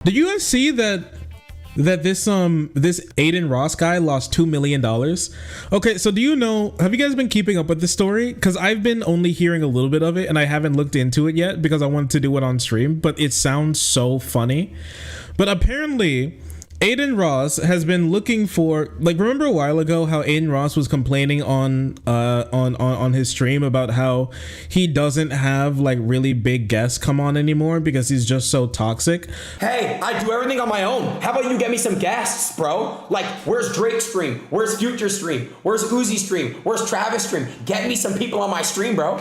Did you guys see that this Aiden Ross guy lost $2 million? Okay, so do you know, have you guys been keeping up with this story? Because I've been only hearing a little bit of it and I haven't looked into it yet because I wanted to do it on stream, but it sounds so funny. But apparently Aiden Ross has been looking for, like, remember a while ago how Aiden Ross was complaining on his stream about how he doesn't have like really big guests come on anymore because he's just so toxic? Hey, I do everything on my own. How about you get me some guests, bro? Like, where's Drake's stream? Where's Future's stream? Where's Uzi's stream? Where's Travis' stream? Get me some people on my stream, bro.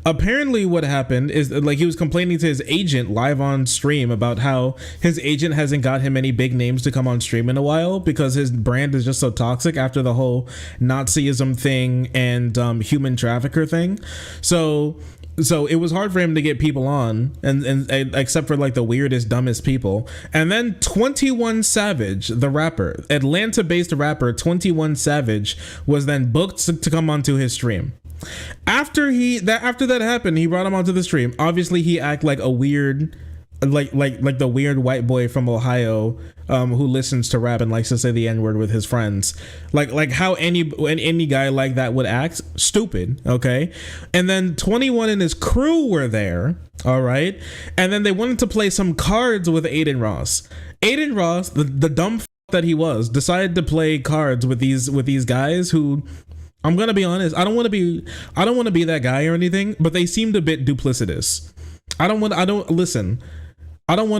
Apparently what happened is, like, he was complaining to his agent live on stream about how his agent hasn't got him any big names to come on stream in a while because his brand is just so toxic after the whole Nazism thing and human trafficker thing. So it was hard for him to get people on, and except for like the weirdest, dumbest people. And then 21 Savage, the rapper, Atlanta-based rapper 21 Savage, was then booked to come onto his stream. After that happened, he brought him onto the stream. Obviously, he acted like a weird, like the weird white boy from Ohio who listens to rap and likes to say the N-word with his friends. Like how any guy like that would act. Stupid, okay? And then 21 and his crew were there, all right? And then they wanted to play some cards with Aiden Ross. Aiden Ross, the dumb that he was, decided to play cards with these guys who, I'm gonna be honest, I don't want to be that guy or anything, but they seemed a bit duplicitous. I don't want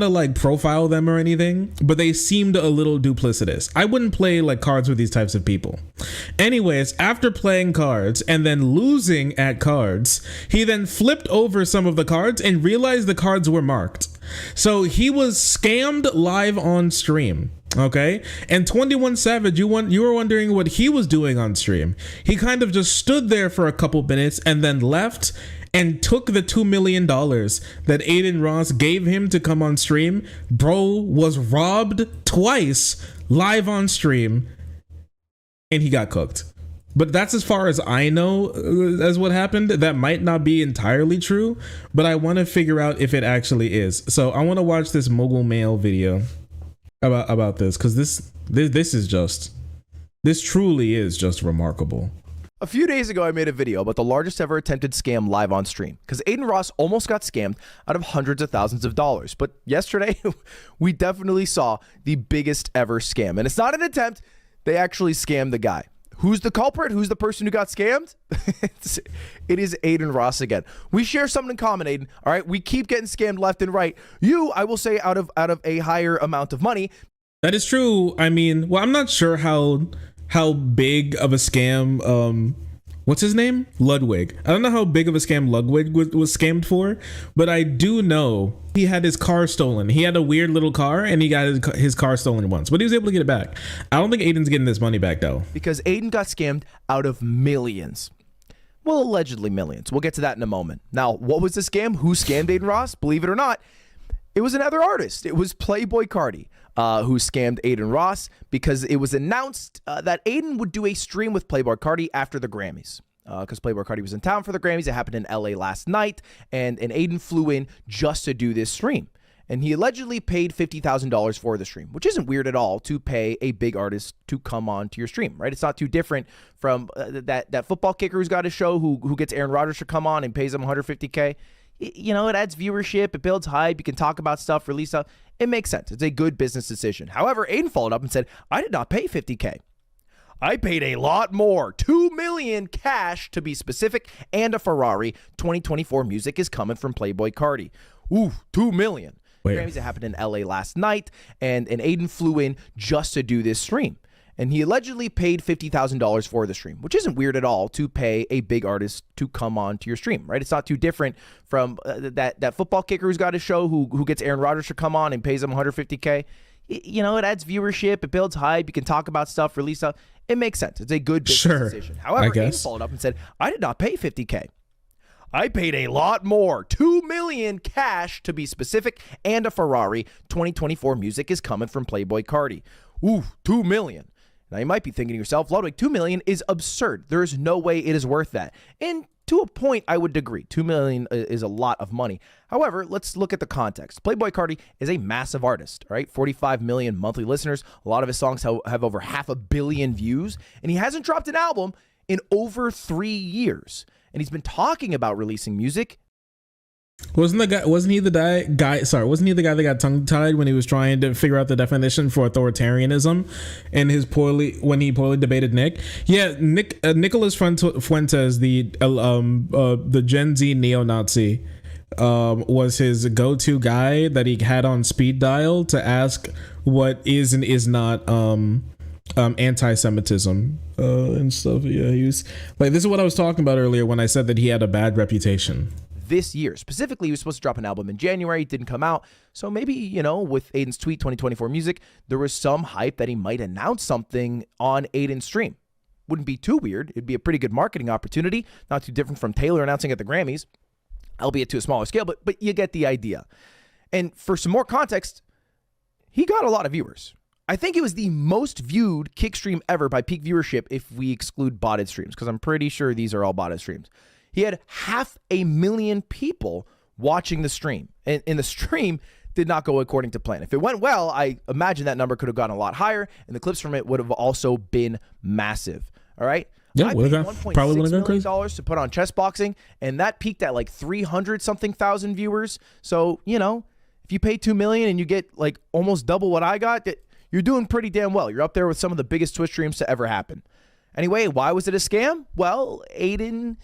to like profile them or anything, but they seemed a little duplicitous. I wouldn't play like cards with these types of people. Anyways, after playing cards and then losing at cards, he then flipped over some of the cards and realized the cards were marked. So he was scammed live on stream. Okay, and 21 Savage, you were wondering what he was doing on stream. He kind of just stood there for a couple minutes and then left and took the $2 million that Aiden Ross gave him to come on stream. Bro was robbed twice live on stream and he got cooked. But that's as far as I know as what happened. That might not be entirely true, but I want to figure out if it actually is. So I want to watch this Mogul Mail video about this, because this truly is just remarkable. A few days ago, I made a video about the largest ever attempted scam live on stream, because Aiden Ross almost got scammed out of hundreds of thousands of dollars. But yesterday, we definitely saw the biggest ever scam. And it's not an attempt. They actually scammed the guy. Who's the culprit? Who's the person who got scammed? It is Aiden Ross again. We share something in common, Aiden. All right, we keep getting scammed left and right. You, I will say, out of a higher amount of money. That is true. I mean, well, I'm not sure how big of a scam. What's his name? Ludwig. I don't know how big of a scam Ludwig was scammed for, but I do know he had his car stolen. He had a weird little car and he got his car stolen once, but he was able to get it back. I don't think Aiden's getting this money back though. Because Aiden got scammed out of millions. Well, allegedly millions. We'll get to that in a moment. Now, what was the scam? Who scammed Aiden Ross? Believe it or not, it was another artist. It was Playboy Carti. Who scammed Aiden Ross, because it was announced that Aiden would do a stream with Playboy Carti after the Grammys. Because Playboy Carti was in town for the Grammys. It happened in LA last night, and Aiden flew in just to do this stream. And he allegedly paid $50,000 for the stream, which isn't weird at all to pay a big artist to come on to your stream, right? It's not too different from that football kicker who's got a show who gets Aaron Rodgers to come on and pays him $150K. You know, it adds viewership, it builds hype, you can talk about stuff, release stuff. It makes sense. It's a good business decision. However, Aiden followed up and said, I did not pay $50K. I paid a lot more, $2 million cash to be specific, and a Ferrari. 2024 music is coming from Playboy Carti. Ooh, $2 million. Grammys, it happened in LA last night, and Aiden flew in just to do this stream. And he allegedly paid $50,000 for the stream, which isn't weird at all to pay a big artist to come on to your stream, right? It's not too different from that football kicker who's got a show who gets Aaron Rodgers to come on and pays him $150K. You know, it adds viewership, it builds hype, you can talk about stuff, release stuff. It makes sense. It's a good business decision. However, Aiden followed up and said, I did not pay $50K. I paid a lot more, $2 million cash to be specific, and a Ferrari. 2024 music is coming from Playboy Carti. Ooh, $2 million. Now, you might be thinking to yourself, Ludwig, $2 million is absurd. There is no way it is worth that. And To a point, I would agree. 2 million is a lot of money. However, let's look at the context. Playboy Carti is a massive artist, all right? 45 million monthly listeners. A lot of his songs have over 500 million views, and he hasn't dropped an album in over 3 years. And he's been talking about releasing music. Wasn't he the guy that got tongue tied when he was trying to figure out the definition for authoritarianism and when he poorly debated Nick? Yeah, Nicholas Fuentes, the Gen Z neo-Nazi, was his go-to guy that he had on speed dial to ask what is and is not anti-Semitism and stuff. Yeah, he was like, this is what I was talking about earlier when I said that he had a bad reputation. This year. Specifically, he was supposed to drop an album in January. It didn't come out. So maybe, with Aiden's tweet, 2024 music, there was some hype that he might announce something on Aiden's stream. Wouldn't be too weird. It'd be a pretty good marketing opportunity. Not too different from Taylor announcing at the Grammys, albeit to a smaller scale, but you get the idea. And for some more context, he got a lot of viewers. I think it was the most viewed kick stream ever by peak viewership if we exclude botted streams, because I'm pretty sure these are all botted streams. He had 500,000 people watching the stream, and the stream did not go according to plan. If it went well, I imagine that number could have gone a lot higher, and the clips from it would have also been massive. All right? Yeah, I paid $1.6 million to put on chess boxing, and that peaked at like 300-something thousand viewers. So, if you pay $2 million and you get like almost double what I got, you're doing pretty damn well. You're up there with some of the biggest Twitch streams to ever happen. Anyway, why was it a scam? Well, Aiden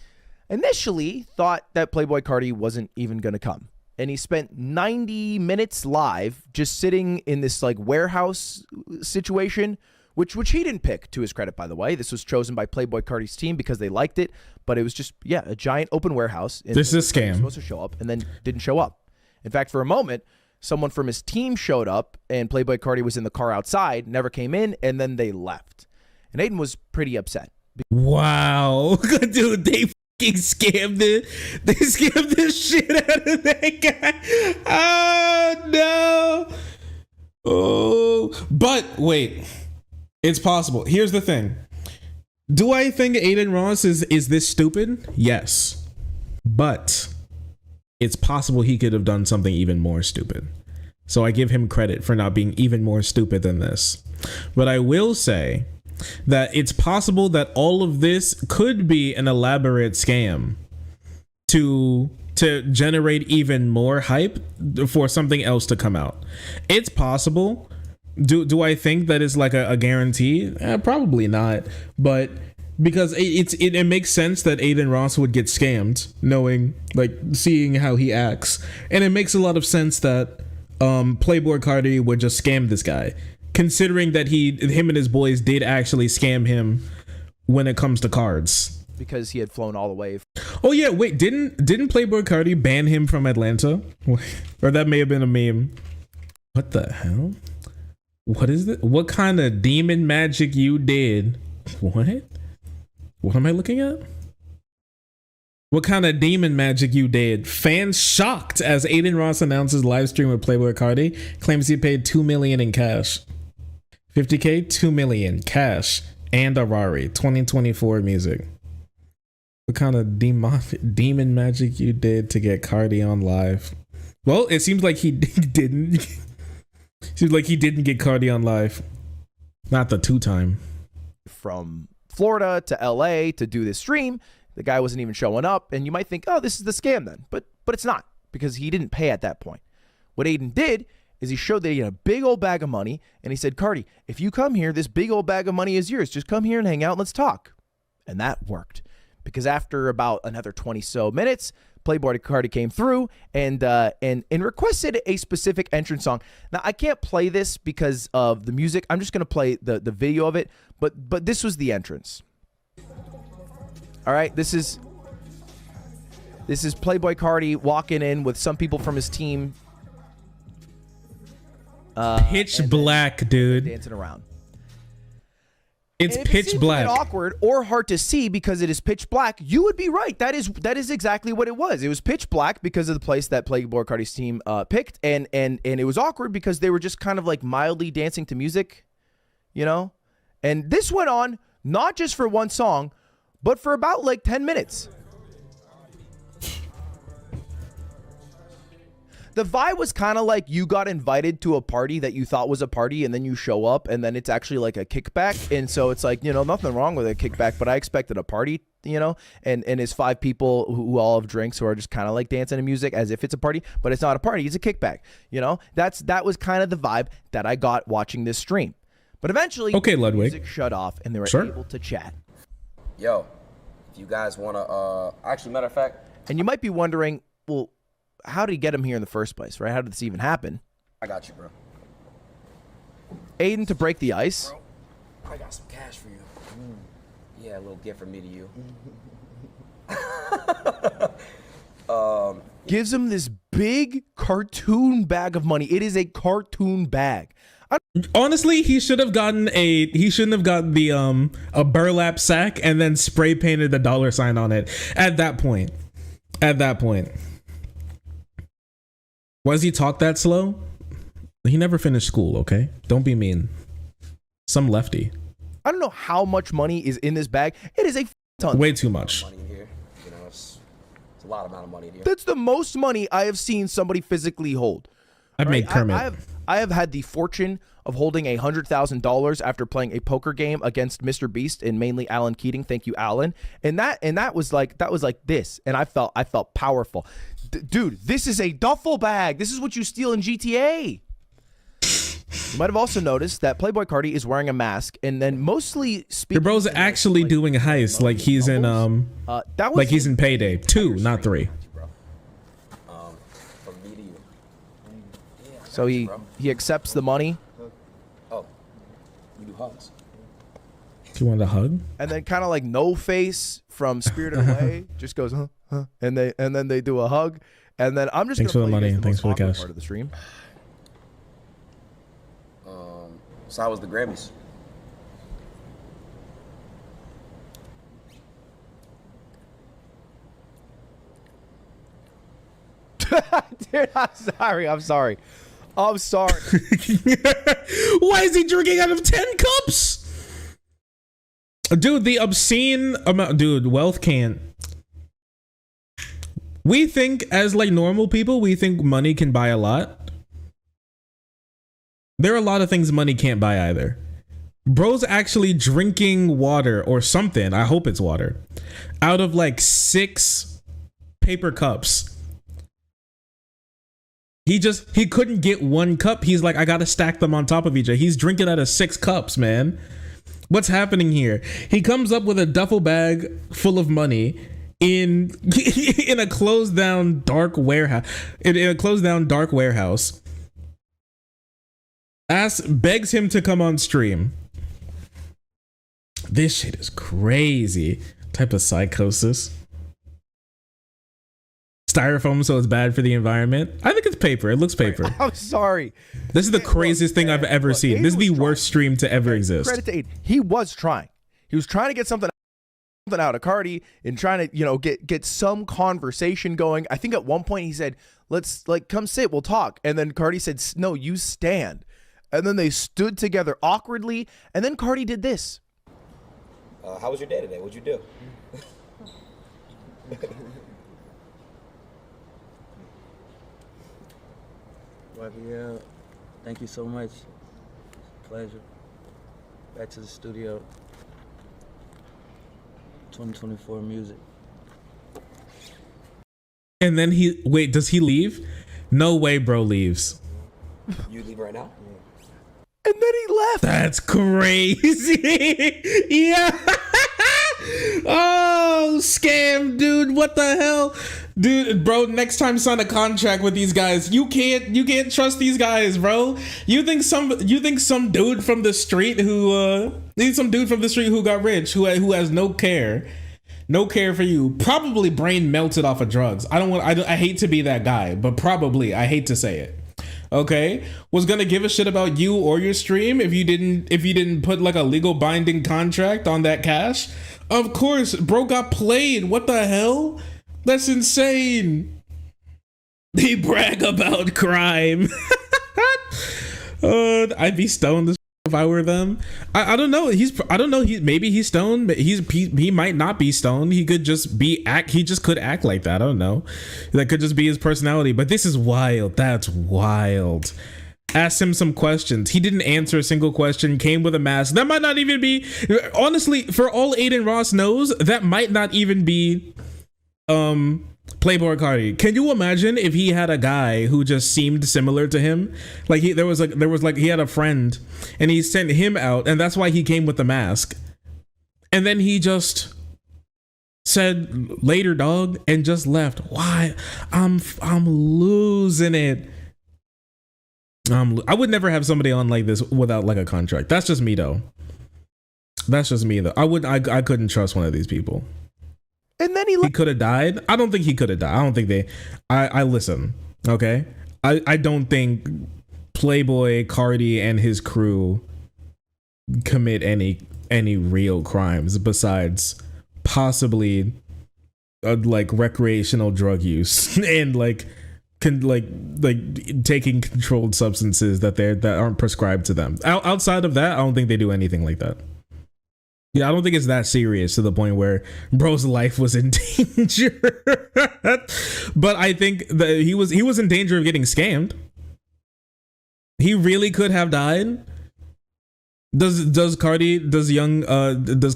initially thought that Playboy Carti wasn't even going to come. And he spent 90 minutes live just sitting in this like warehouse situation, which he didn't pick, to his credit, by the way. This was chosen by Playboy Carti's team because they liked it. But it was just, a giant open warehouse. This is a scam. He was supposed to show up and then didn't show up. In fact, for a moment, someone from his team showed up and Playboy Carti was in the car outside, never came in, and then they left. And Aiden was pretty upset. Wow. Dude, they scammed it. They scammed the shit out of that guy. Oh no. Oh, but wait, it's possible. Here's the thing. Do I think Aiden Ross is this stupid? Yes, but it's possible he could have done something even more stupid. So I give him credit for not being even more stupid than this. But I will say that it's possible that all of this could be an elaborate scam to generate even more hype for something else to come out. It's possible. Do I think that is like a guarantee? Probably not. But because it makes sense that Aiden Ross would get scammed, seeing how he acts, and it makes a lot of sense that Playboy Carti would just scam this guy, considering that him and his boys did actually scam him when it comes to cards. Because he had flown all the way. Oh yeah, wait, didn't Playboy Carti ban him from Atlanta? Or that may have been a meme. What the hell? What is it? What kind of demon magic you did? What? What am I looking at? What kind of demon magic you did? Fans shocked as Aiden Ross announces live stream with Playboy Carti, claims he paid $2 million in cash. 50K, $2 million cash, and a Rari. 2024 music. What kind of demon magic you did to get Carti on live? Well, it seems like he didn't. Seems like he didn't get Carti on live. Not the 2-time. From Florida to LA to do this stream. The guy wasn't even showing up, and you might think, oh, this is the scam then. But it's not, because he didn't pay at that point. What Aiden did is he showed that he had a big old bag of money, and he said, Carti, if you come here, this big old bag of money is yours. Just come here and hang out and let's talk. And that worked, because after about another 20 so minutes, Playboy Carti came through and requested a specific entrance song. Now, I can't play this because of the music. I'm just going to play the video of it, but this was the entrance. All right, this is Playboy Carti walking in with some people from his team. Pitch black, dude. Dancing around. It's pitch black. Awkward or hard to see because it is pitch black. You would be right. That is exactly what it was. It was pitch black because of the place that Playboy Carti's team picked, and it was awkward because they were just kind of like mildly dancing to music, And this went on not just for one song, but for about like 10 minutes. the vibe was kind of like you got invited to a party that you thought was a party, and then you show up, and then it's actually like a kickback. And so it's like, you know, nothing wrong with a kickback, but I expected a party, you know, and it's 5 people who all have drinks who are just kind of like dancing to music as if it's a party, but it's not a party. It's a kickback. You know, that was kind of the vibe that I got watching this stream. But eventually, okay, Ludwig, music shut off, and they were able to chat. Yo, if you guys want to, actually, matter of fact. And you might be wondering, well, how did he get him here in the first place, right? How did this even happen? I got you, bro. Aiden, to break the ice. Bro, I got some cash for you. Yeah, a little gift from me to you. Gives him this big cartoon bag of money. It is a cartoon bag. Honestly, he should have gotten he shouldn't have gotten the a burlap sack and then spray painted the $sign on it at that point. Why does he talk that slow? He never finished school, okay? Don't be mean. Some lefty. I don't know how much money is in this bag. It is a ton. Way too much. Money in here. You know, it's a lot amount of money in here. That's the most money I have seen somebody physically hold. I've made Kermit. I have had the fortune of holding $100,000 after playing a poker game against Mr. Beast and mainly Alan Keating. Thank you, Alan. And that was like this, and I felt powerful. Dude, this is a duffel bag. This is what you steal in GTA. You might have also noticed that Playboy Carti is wearing a mask, and then mostly speaking. Your bro's actually doing a heist, like he's in like he's in Payday 2, not 3. So he accepts the money. Oh, we do hugs. Do you want a hug? And then kind of like No Face from Spirited Away just goes, huh, and then they do a hug, and then I'm just thanks for the money and thanks for the cash. Part of the stream. So how was the Grammys? Dude, I'm sorry. Why is he drinking out of 10 cups? Dude, the obscene amount. Dude, wealth can't. We think as like normal people, we think money can buy a lot. There are a lot of things money can't buy either. Bro's actually drinking water or something. I hope it's water. Out of like 6 paper cups. He couldn't get 1 cup. He's like, I gotta stack them on top of each other. He's drinking out of 6 cups, man. What's happening here? He comes up with a duffel bag full of money in a closed down dark warehouse. In a closed down dark warehouse. Begs him to come on stream. This shit is crazy. Type of psychosis. Styrofoam, so it's bad for the environment. I think it's paper. It looks paper. I'm sorry. This is the craziest thing I've ever seen. This is the worst stream to ever exist. Credit to Aiden. He was trying. He was trying to get something out of Carti and trying to, you know, get some conversation going. I think at one point he said, "Let's like come sit, we'll talk." And then Carti said, "No, you stand." And then they stood together awkwardly. And then Carti did this. How was your day today? What'd you do? Yeah, thank you so much. Pleasure. Back to the studio. 2024 music. And then does he leave? No way, bro leaves. You leave right now? And then he left. That's crazy. Yeah. Oh, scam, dude. What the hell? Dude, bro, next time sign a contract with these guys. You can't trust these guys, bro. You think some dude from the street who got rich, who has no care for you, probably brain melted off of drugs. I hate to be that guy, but probably, I hate to say it. Okay, was gonna give a shit about you or your stream if you didn't put like a legal binding contract on that cash. Of course, bro got played. What the hell? That's insane. They brag about crime. I'd be stoned. if I were them. I don't know. I don't know. Maybe he's stoned, but he might not be stoned. He could just he just could act like that. I don't know. That could just be his personality. But this is wild. That's wild. Asked him some questions. He didn't answer a single question. Came with a mask. That might not even be, honestly, for all Aiden Ross knows, that might not even be Playboy Carti. Can you imagine if he had a guy who just seemed similar to him? Like he had a friend and he sent him out, and that's why he came with the mask. And then he just said, "Later, dog," and just left. Why? I'm losing it. I would never have somebody on like this without like a contract. That's just me though. I couldn't trust one of these people. And then he could have died. I don't think he could have died. I don't think I listen. Okay. I don't think Playboy Carti and his crew commit any real crimes besides possibly like recreational drug use and like taking controlled substances that aren't prescribed to them. Outside of that, I don't think they do anything like that. Yeah, I don't think it's that serious to the point where bro's life was in danger. But I think that he was in danger of getting scammed. He really could have died. Does Playboy Carti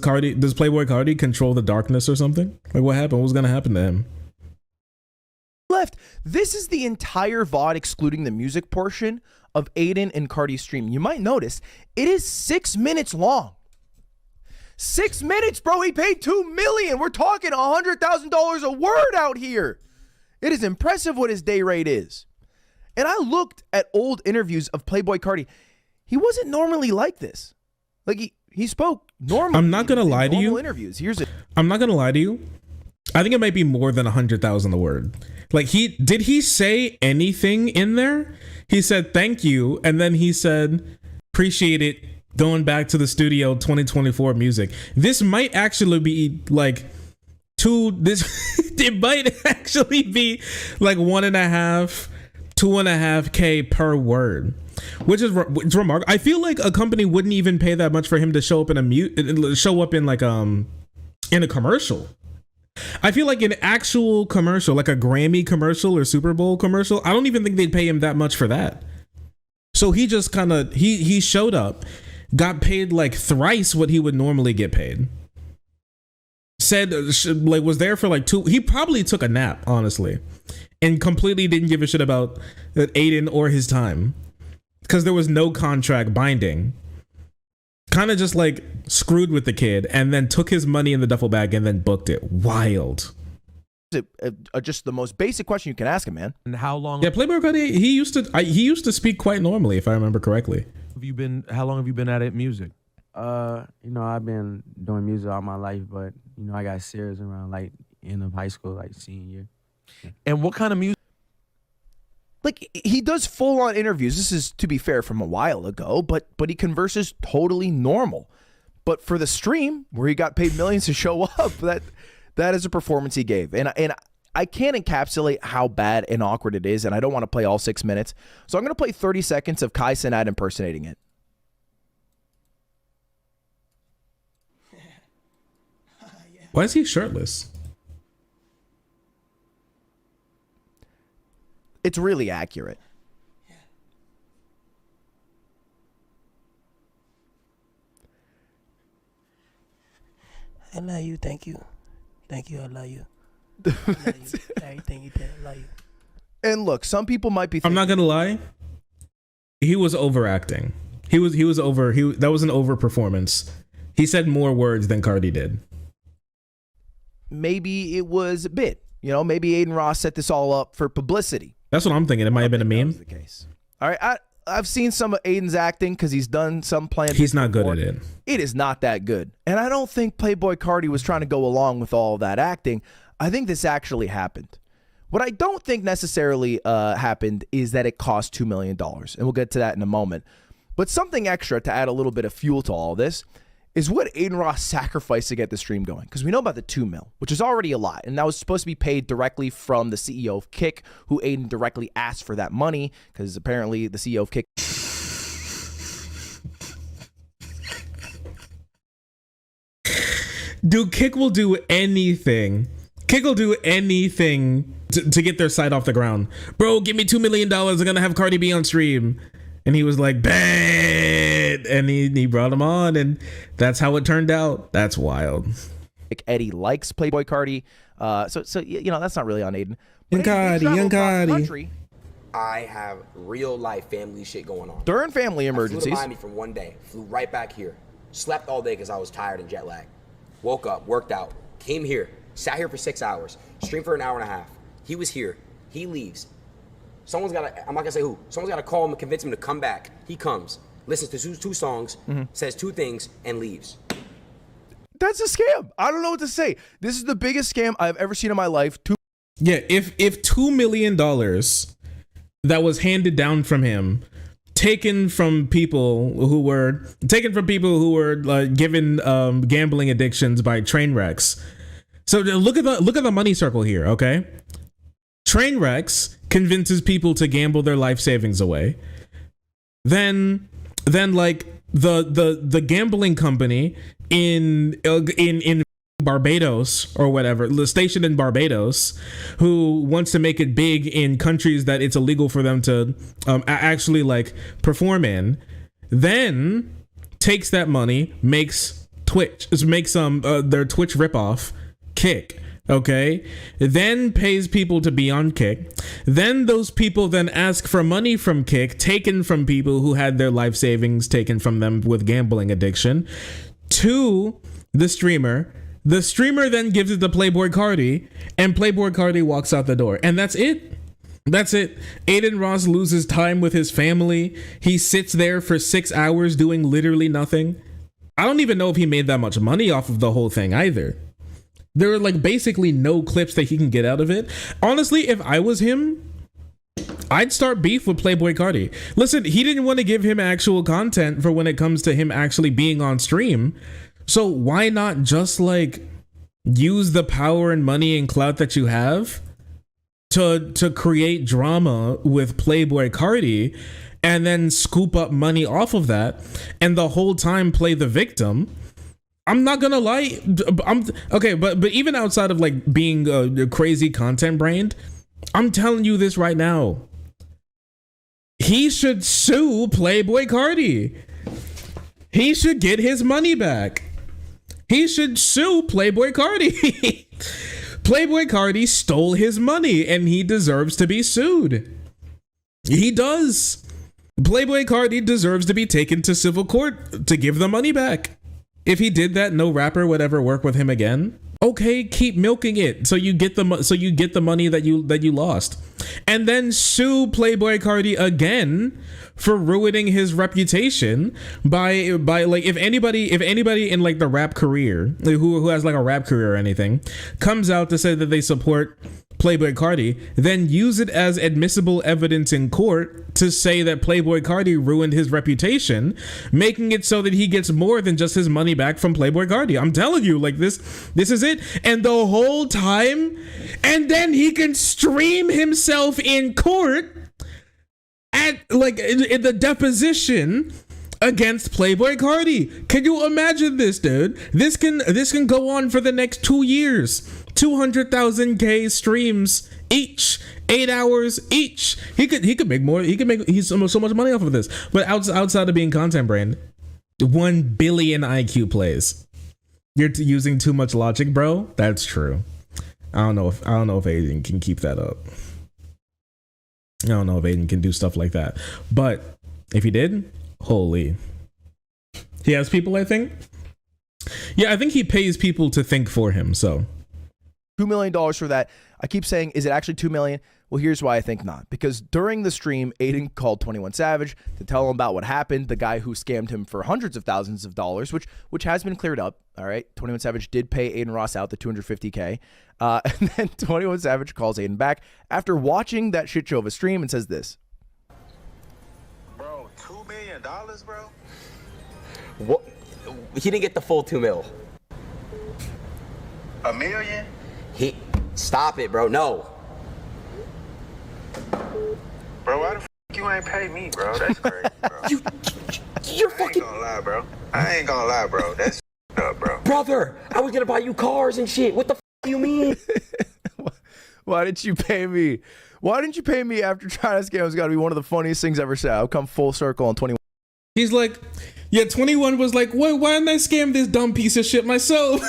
control the darkness or something? Like what happened? What was gonna happen to him? Left. This is the entire VOD excluding the music portion of Aiden and Carti's stream. You might notice it is 6 minutes long. 6 minutes, bro. He paid $2 million. We're talking $100,000 a word out here. It is impressive what his day rate is. And I looked at old interviews of Playboy Carti. He wasn't normally like this. Like he spoke normally. I'm not gonna lie to you. Interviews. I'm not gonna lie to you. I think it might be more than 100,000 a word. Like did he say anything in there? He said thank you, and then he said appreciate it. Going back to the studio 2024 music. This might actually be like it might actually be like 2.5K per word, which is remarkable. I feel like a company wouldn't even pay that much for him to show up in a commercial. I feel like an actual commercial, like a Grammy commercial or Super Bowl commercial, I don't even think they'd pay him that much for that. So he just kind of he showed up, got paid like thrice what he would normally get paid. Said like was there for like he probably took a nap, honestly, and completely didn't give a shit about Aiden or his time because there was no contract binding. Kind of just like screwed with the kid and then took his money in the duffel bag and then booked it. Wild. Just the most basic question you can ask him, man. And how long? Yeah, Playboy Carti, he used to speak quite normally, if I remember correctly. How long have you been at it music? I've been doing music all my life, but I got serious around like end of high school, like senior year. And what kind of music? Like he does full on interviews. This is, to be fair, from a while ago, but he converses totally normal. But for the stream where he got paid millions to show up, that is a performance he gave. And I can't encapsulate how bad and awkward it is, and I don't want to play all 6 minutes. So I'm going to play 30 seconds of Kai Cenat impersonating it. Why is he shirtless? It's really accurate. I love you. Thank you. Thank you. I love you. I love you. Everything you did. I love you. And look, some people might be thinking, I'm not gonna lie. He was overacting. That was an over performance. He said more words than Carti did. Maybe it was a bit. Maybe Aiden Ross set this all up for publicity. That's what I'm thinking. It might have been a meme. That was the case. All right, I've seen some of Aiden's acting because he's done some playing. He's not good at it. It is not that good. And I don't think Playboy Carti was trying to go along with all of that acting. I think this actually happened. What I don't think necessarily happened is that it cost $2 million. And we'll get to that in a moment. But something extra to add a little bit of fuel to all this is what Aiden Ross sacrificed to get the stream going. Because we know about the $2 million, which is already a lot. And that was supposed to be paid directly from the CEO of Kick, who Aiden directly asked for that money. Because apparently the CEO of Kick... Dude, Kick will do anything. Kick will do anything to get their site off the ground. Bro, give me $2 million. I'm gonna have Cardi B on stream. And he was like, bet. And he brought him on, and that's how it turned out. That's wild. Eddie likes Playboy Carti. So you know, that's not really on Aiden. Young Carti. I have real life family shit going on. During family I flew emergencies. to Miami from one day, flew right back here, slept all day because I was tired and jet lagged. Woke up, worked out, came here, sat here for 6 hours, streamed for an hour and a half. He was here, he leaves. Someone's gotta, I'm not gonna say who, someone's gotta call him and convince him to come back. He comes, listens to two songs, says 2 things, and leaves. That's a scam. I don't know what to say. This is the biggest scam I've ever seen in my life. Yeah, if $2 million that was handed down from him, taken from people who were given gambling addictions by train wrecks. So look at the money circle here, okay? Train wrecks convinces people to gamble their life savings away. Then like the gambling company in Barbados or whatever, the station in Barbados, who wants to make it big in countries that it's illegal for them to actually like perform in, then takes that money, makes their Twitch ripoff Kick. Okay, then pays people to be on Kick. Then those people then ask for money from Kick, taken from people who had their life savings taken from them with gambling addiction, to the streamer. The streamer then gives it to Playboy Carti, and Playboy Carti walks out the door. And that's it. That's it. Aiden Ross loses time with his family. He sits there for 6 hours doing literally nothing. I don't even know if he made that much money off of the whole thing either. There are like basically no clips that he can get out of it. Honestly, if I was him, I'd start beef with Playboy Carti. Listen, he didn't want to give him actual content for when it comes to him actually being on stream. So why not just like use the power and money and clout that you have to create drama with Playboy Carti and then scoop up money off of that and the whole time play the victim? I'm not gonna lie. But even outside of like being a crazy content brained, I'm telling you this right now. He should sue Playboy Carti. He should get his money back. He should sue Playboy Carti. Playboy Carti stole his money and he deserves to be sued. He does. Playboy Carti deserves to be taken to civil court to give the money back. If he did that, no rapper would ever work with him again. Okay, keep milking it so you get the money that you lost, and then sue Playboy Carti again for ruining his reputation by like if anybody in like the rap career who has like a rap career or anything comes out to say that they support Playboy Carti, then use it as admissible evidence in court to say that Playboy Carti ruined his reputation, making it so that he gets more than just his money back from Playboy Carti. I'm telling you, like this is it. And the whole time, and then he can stream himself in court at like in the deposition against Playboy Carti. Can you imagine this, dude? This can go on for the next 2 years. 200,000 streams each, 8 hours each. He could make more. He's so much money off of this. But outside of being content brand, 1 billion IQ plays. You're using too much logic, bro. That's true. I don't know if Aiden can keep that up. I don't know if Aiden can do stuff like that. But if he did, holy. He has people, I think. Yeah, I think he pays people to think for him, so. $2 million for that. I keep saying, is it actually $2 million? Well, here's why I think not. Because during the stream, Aiden called 21 Savage to tell him about what happened. The guy who scammed him for hundreds of thousands of dollars, which has been cleared up. All right, 21 Savage did pay Aiden Ross out the $250K. And then 21 Savage calls Aiden back after watching that shit show of a stream and says this. Bro, $2 million, bro? What? He didn't get the full 2 mil. $1 million? Stop it, bro. No. Bro, why the f you ain't pay me, bro? That's crazy, bro. You're fucking. I ain't gonna lie, bro. That's up, bro. Brother, I was gonna buy you cars and shit. What the do you mean? Why didn't you pay me? Why didn't you pay me after trying to scam? It's got to be one of the funniest things ever said. I'll come full circle on 21. He's like, yeah, 21 was like, why didn't I scam this dumb piece of shit myself?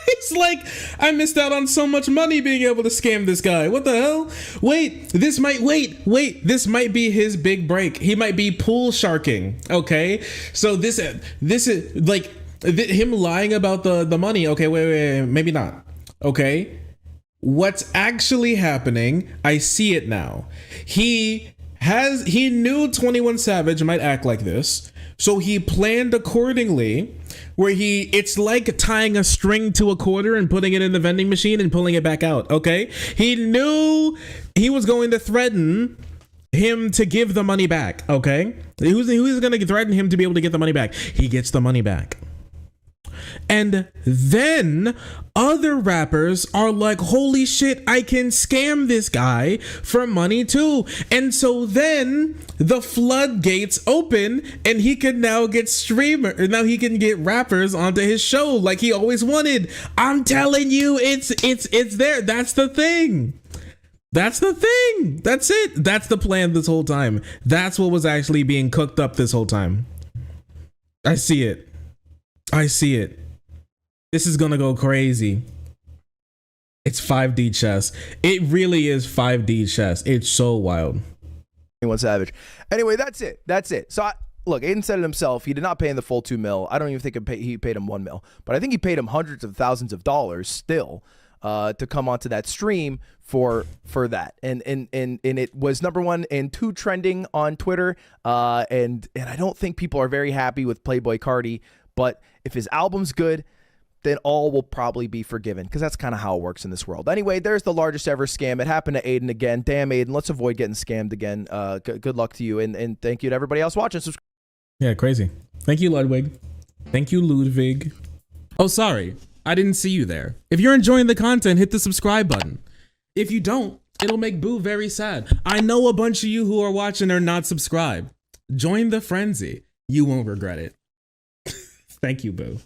It's like, I missed out on so much money being able to scam this guy. What the hell? This might be his big break. He might be pool sharking. Okay. So this is like him lying about the money. Okay. Wait, maybe not. Okay. What's actually happening? I see it now. He knew 21 Savage might act like this. So he planned accordingly, where it's like tying a string to a quarter and putting it in the vending machine and pulling it back out, okay? He knew he was going to threaten him to give the money back, okay? He was going to threaten him to be able to get the money back. He gets the money back. And then other rappers are like, holy shit, I can scam this guy for money too. And so then the floodgates open and he can now get now he can get rappers onto his show like he always wanted. I'm telling you, it's there. That's the thing. That's the thing. That's it. That's the plan this whole time. That's what was actually being cooked up this whole time. I see it. This is gonna go crazy. It's 5D chess. It really is 5D chess. It's so wild. 21 Savage. Anyway, that's it. So look, Aiden said it himself. He did not pay him the full $2 million. I don't even think he paid him $1 million, but I think he paid him hundreds of thousands of dollars still to come onto that stream for that. And it was #1 and 2 trending on Twitter. And I don't think people are very happy with Playboy Carti, but if his album's good, then all will probably be forgiven, because that's kind of how it works in this world. Anyway, there's the largest ever scam. It happened to Aiden again. Damn, Aiden, let's avoid getting scammed again. Good luck to you, and thank you to everybody else watching. Subscribe. Yeah, crazy. Thank you, Ludwig. Thank you, Ludwig. Oh, sorry. I didn't see you there. If you're enjoying the content, hit the subscribe button. If you don't, it'll make Boo very sad. I know a bunch of you who are watching are not subscribed. Join the frenzy. You won't regret it. Thank you, Boo.